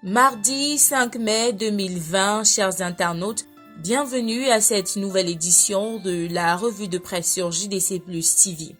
Mardi 5 mai 2020, chers internautes, bienvenue à cette nouvelle édition de la revue de presse sur JDC Plus TV.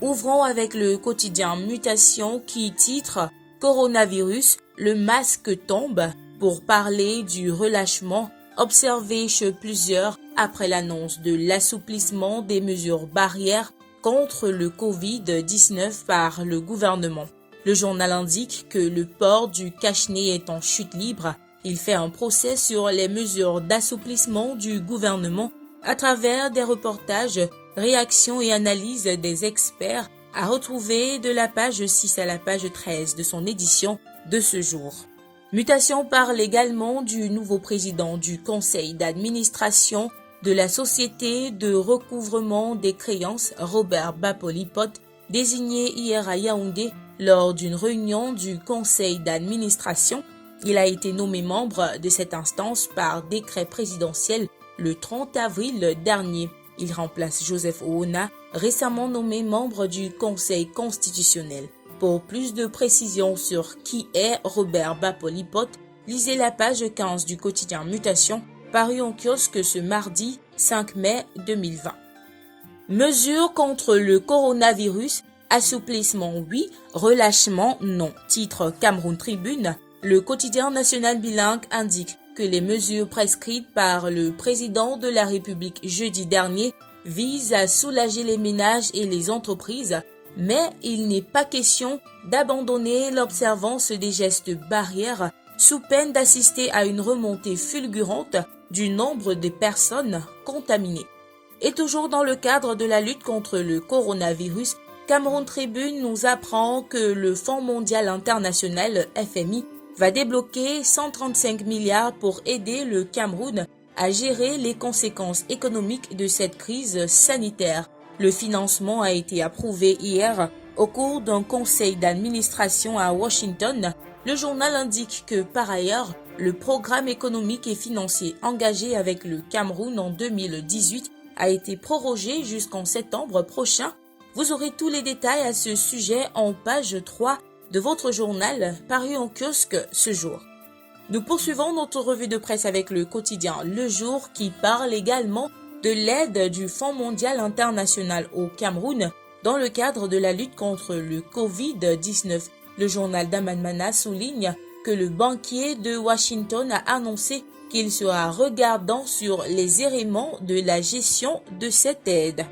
Ouvrons avec le quotidien Mutation qui titre « Coronavirus, le masque tombe » pour parler du relâchement observé chez plusieurs après l'annonce de l'assouplissement des mesures barrières contre le Covid-19 par le gouvernement. Le journal indique que le port du cache-nez est en chute libre. Il fait un procès sur les mesures d'assouplissement du gouvernement à travers des reportages, réactions et analyses des experts à retrouver de la page 6 à la page 13 de son édition de ce jour. Mutation parle également du nouveau président du conseil d'administration de la société de recouvrement des créances, Robert Bapoli-Pot, désigné hier à Yaoundé lors d'une réunion du conseil d'administration. Il a été nommé membre de cette instance par décret présidentiel le 30 avril dernier. Il remplace Joseph Oona, récemment nommé membre du Conseil constitutionnel. Pour plus de précisions sur qui est Robert Bapoli-Pot, lisez la page 15 du quotidien Mutation, paru en kiosque ce mardi 5 mai 2020. Mesures contre le coronavirus, assouplissement oui, relâchement non. Titre Cameroun Tribune, le quotidien national bilingue indique que les mesures prescrites par le président de la République jeudi dernier visent à soulager les ménages et les entreprises, mais il n'est pas question d'abandonner l'observance des gestes barrières sous peine d'assister à une remontée fulgurante du nombre de personnes contaminées. Et toujours dans le cadre de la lutte contre le coronavirus, Cameroun Tribune nous apprend que le Fonds mondial international FMI va débloquer 135 milliards pour aider le Cameroun à gérer les conséquences économiques de cette crise sanitaire. Le financement a été approuvé hier au cours d'un conseil d'administration à Washington. Le journal indique que par ailleurs, le programme économique et financier engagé avec le Cameroun en 2018 a été prorogé jusqu'en septembre prochain. Vous aurez tous les détails à ce sujet en page 3 de votre journal paru en kiosque ce jour. Nous poursuivons notre revue de presse avec le quotidien Le Jour qui parle également de l'aide du Fonds mondial international au Cameroun dans le cadre de la lutte contre le Covid-19. Le journal d'Amanmana souligne que le banquier de Washington a annoncé qu'il sera regardant sur les éléments de la gestion de cette aide.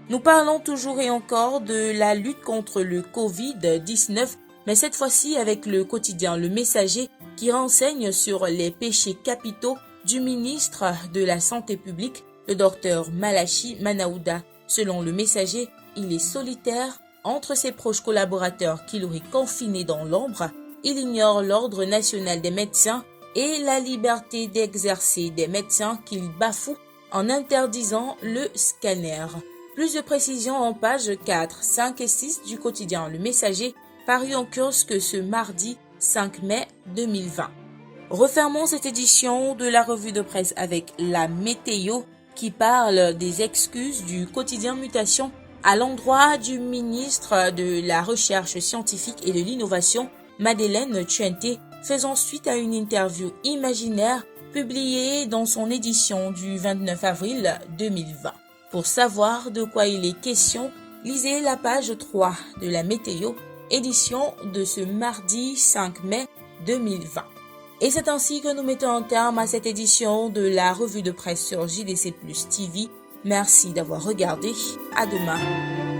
Nous parlons toujours et encore de la lutte contre le Covid-19, mais cette fois-ci avec le quotidien Le Messager qui renseigne sur les péchés capitaux du ministre de la Santé publique, le docteur Malachi Manaouda. Selon Le Messager, il est solitaire entre ses proches collaborateurs qu'il aurait confinés dans l'ombre. Il ignore l'ordre national des médecins et la liberté d'exercer des médecins qu'il bafoue en interdisant le scanner. Plus de précisions en pages 4, 5 et 6 du quotidien Le Messager, paru en kiosque ce mardi 5 mai 2020. Refermons cette édition de la revue de presse avec la météo qui parle des excuses du quotidien Mutation à l'endroit du ministre de la Recherche scientifique et de l'Innovation, Madeleine Tchouenté, faisant suite à une interview imaginaire publiée dans son édition du 29 avril 2020. Pour savoir de quoi il est question, lisez la page 3 de la météo, édition de ce mardi 5 mai 2020. Et c'est ainsi que nous mettons un terme à cette édition de la revue de presse sur JDC Plus TV. Merci d'avoir regardé. À demain.